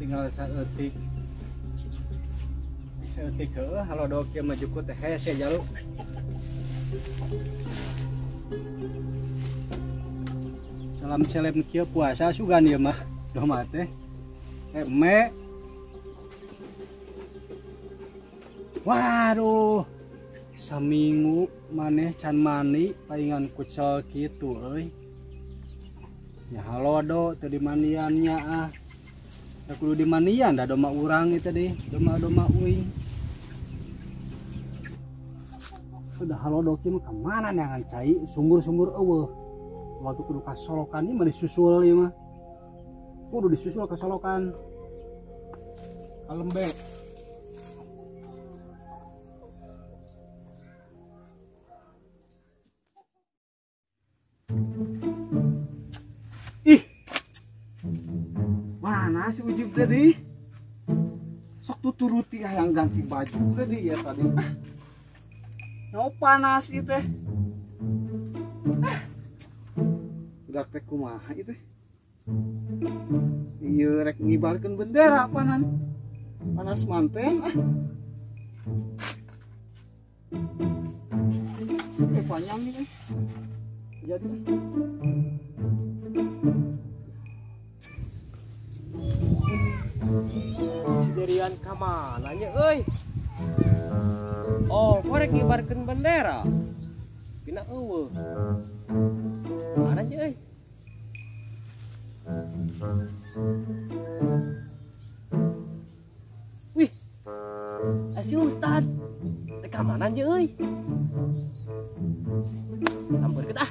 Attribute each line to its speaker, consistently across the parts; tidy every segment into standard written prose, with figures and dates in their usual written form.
Speaker 1: tinggal saeutik heuh halodok kieu mah jukut teh hese jaluk. Salam celem kieu puasa sugan ieu mah domah teh eme. Waduh saminggu maneh can mani palingan kucel kitu euy. Ya halodo teu dimaniannya ah. Da kudu dimanian da doma urang itu deh, doma uing. Udah halodo kieu mah ka mana neangan cai sumur-sumur eueuh. Waktu kudu ka solokan ieu mah disusul ieu mah. Kudu disusul ka solokan. Ka lembe. Ih, mana si Ujib tadi? Sok tuturuti yang ganti baju tadi ya tadi. Nyawa panas itu. Udah teh kumaha itu? Iya rek ngibarkeun bendera panan. Panas manten ah. Panjang nih. Jadi
Speaker 2: Siderian kamana nya euy? Oh, korek ngibarkeun bendera. Pina eueuh. Mana nya euy? Wih. Si Ustad. Teh ka mana nya euy? Sampeurkeun ah.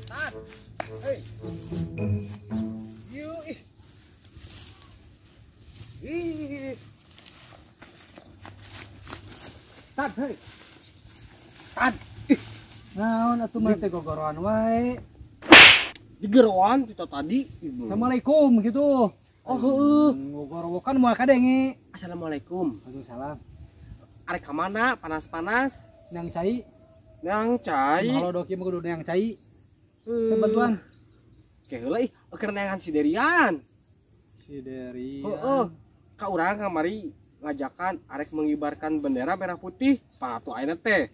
Speaker 2: Tat. Hei. Yuk. Ih. Tat, hei. Tat. Ih. Naon atuh mah teh gogoroan wae. Digeroan kita tadi.
Speaker 1: Assalamualaikum gitu.
Speaker 2: Oh heueuh.
Speaker 1: Ngogorowokan moal kadenge.
Speaker 2: Assalamualaikum.
Speaker 1: Waalaikumsalam.
Speaker 2: Arek ka mana? Panas-panas.
Speaker 1: Nang cai.
Speaker 2: Nang cai.
Speaker 1: Halodok ieu mah kudu nang cai. Bantuan.
Speaker 2: Ke heula ih, keur neangan siderian.
Speaker 1: Siderian.
Speaker 2: Heeh. Ka urang kamari ngajakan arek mengibarkan bendera merah putih. Patu ayeuna teh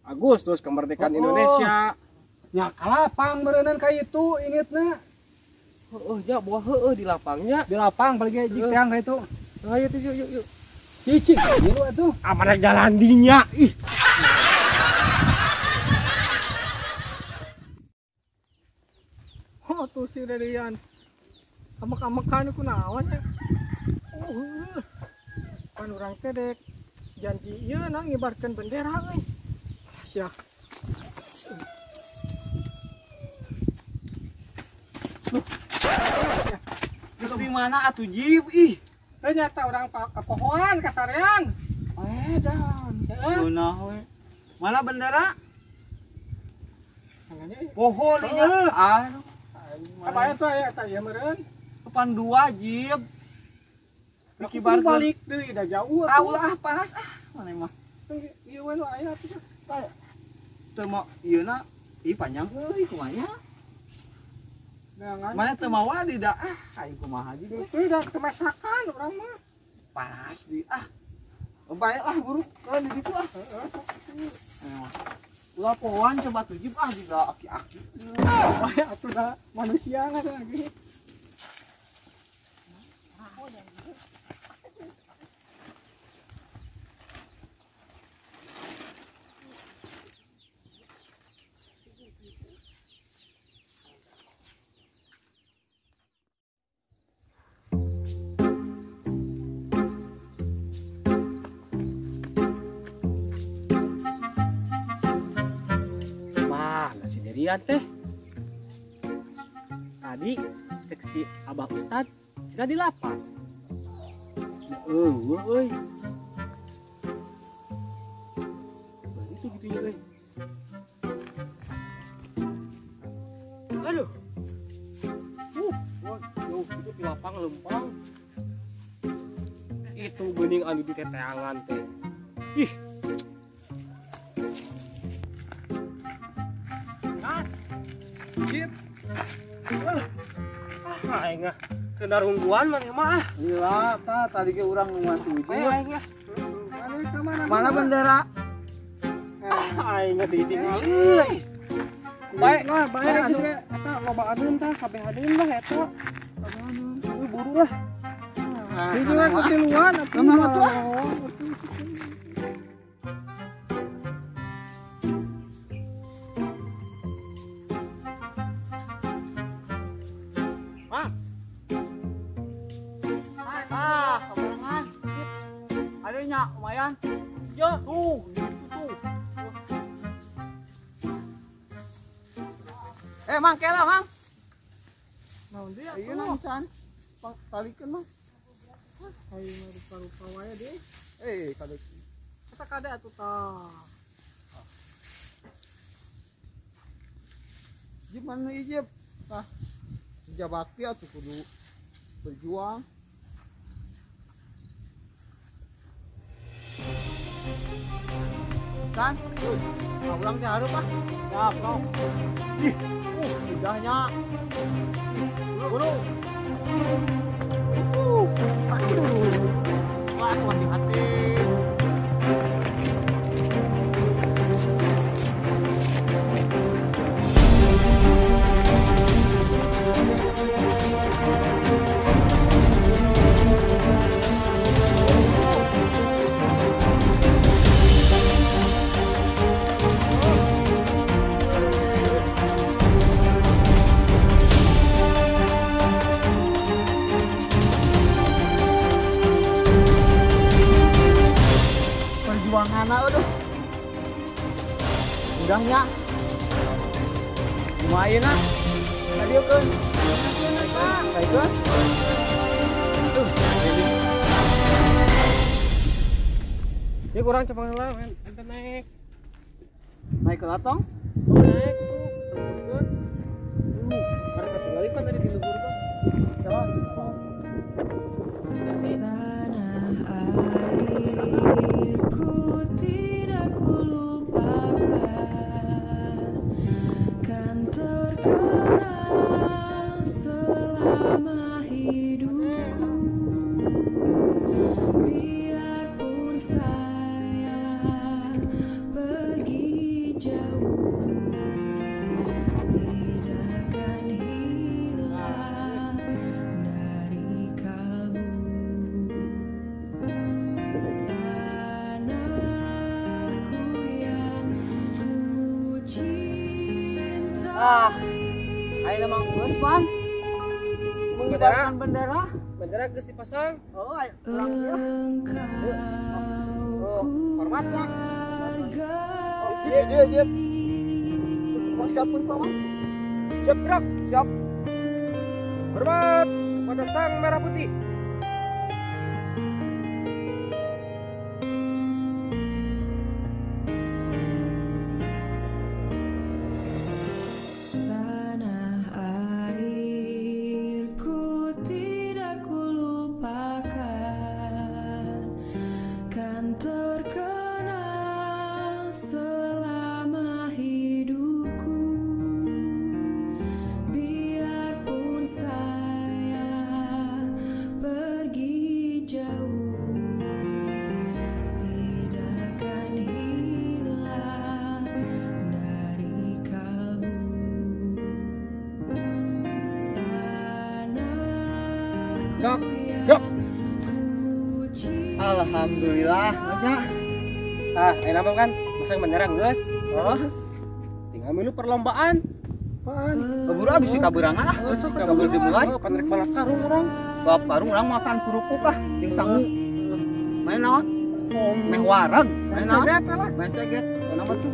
Speaker 2: Agustus kemerdekaan Indonesia.
Speaker 1: Nya kalapang beureunan ka itu ingetna.
Speaker 2: Heeh, nya buah heeh di lapangnya.
Speaker 1: Di lapang paling jik teang ka itu.
Speaker 2: Ayo tuh yuk.
Speaker 1: Cicing dulu atuh.
Speaker 2: Amana jalan dinya. Ih.
Speaker 1: Oh tuh siderian. Amek-amekan ku naon ya. Pan urang teh dek janji ieu nang ngibarkeun bendera euy. Sia.
Speaker 3: Geus di mana atuh Jib ih?
Speaker 1: Teh nyata urang ka pohoan ka sarean.
Speaker 3: Edan. Geunah we. Mana bendera?
Speaker 1: Tangannya
Speaker 3: Pohon ieu. Anu.
Speaker 1: apa eta ya eta ieu meureun.
Speaker 3: Depan dua Jib.
Speaker 1: Dikibarkeun balik deui da jauh
Speaker 3: Ah ulah panas ah. Mana mah?
Speaker 1: Ieu we nu aya atuh.
Speaker 3: Teu mau ieuna ih panjang euy kumanya.
Speaker 1: Neangan.
Speaker 3: Mana teu mawa di da ah aing kumaha ji deh.
Speaker 1: Teu da kemesakan urang mah.
Speaker 3: Panas di ah. Bae lah buru kalau di ditu ah. Ulah pohon coba tuh Jib ah juga aki-aki.
Speaker 1: Bae atuh da manusia ngana lagi.
Speaker 2: Siderian teh. Tadi cek si Abah Ustad cenah di lapang. Euy. Itu gitu ya, euy. Aduh. Waduh, itu di lapang lempang. Itu bening anu di teteangan teh. Ih. aing ah kendar hungguan maneh mah.
Speaker 3: Iya, tadi ke urang ngewantu itu.
Speaker 2: Ayo aing ah.
Speaker 3: Mana bendera?
Speaker 2: Aing mah ditinggal euy. Bae atuh ge eta lobaadeun tah kabehadeun lah eta. Buru lah. Ini juga ketiluan atuh.
Speaker 3: Kemenangan. Adanya lumayan.
Speaker 2: Yo,
Speaker 3: Tuh, itu tuh. Mang, kela, Mang.
Speaker 2: naon dia?
Speaker 3: Iya, nang can. Talikeun, Mang.
Speaker 2: Aing mah rupa-rupa wae deh.
Speaker 3: Kade.
Speaker 2: Eta kade atuh tah.
Speaker 3: Gimana ijib? Tah. Kerja bakti atuh kudu berjuang. Kan? Ulang teh hareup ah.
Speaker 2: Siap, kau.
Speaker 3: Indahnya.
Speaker 2: Buru. Aduh. Waduh, hati-hati.
Speaker 3: Perjuangan aduh. Udahnya. Lumayan ah. Kadieun. Baiklah.
Speaker 2: Ya kurang cepet lah, men. Ente naik.
Speaker 3: Naik ke latong.
Speaker 2: Naik tuh. Turun. Karena ketinggalan kan tadi di luhur tuh.
Speaker 3: Jalan.
Speaker 4: Airku tidak kulupakan, kan terkenang selama hidupku. Biarpun saya pergi jauh, tidak akan hilang dari kalbu. Tanahku yang ku cintai.
Speaker 3: Ayo mang geus pan. Mengibarkan bendera.
Speaker 2: Bendera geus dipasang.
Speaker 3: Oh, ayo pulang ya.
Speaker 4: Engkau
Speaker 3: Hormatnya.
Speaker 4: hargai.
Speaker 3: Dia. Mau siapun Pak Mang?
Speaker 2: Siap gerak.
Speaker 3: Siap.
Speaker 2: Hormat kepada Sang Merah Putih.
Speaker 4: Tanah airku tidak kulupakan, kan terkenang selama hidupku. Biarpun saya pergi jauh, tidak akan hilang dari kalbu.
Speaker 2: Gak,
Speaker 4: Tanahku
Speaker 2: gak.
Speaker 4: yang ku cintai.
Speaker 3: Alhamdulillah. Nya.
Speaker 2: Tah, enak kan? Masang bendera geus.
Speaker 3: Oh,
Speaker 2: Tinggal milu perlombaan.
Speaker 3: keburu abis si kaberangan ah. Kabur dimulai.
Speaker 2: Panek balak karung orang.
Speaker 3: Bab karung urang makan kerupuk ah, jeung sangu. Main naon? Meh wareg. Main naon?
Speaker 2: Seget lah.
Speaker 3: Main seget. Kenapa tuh?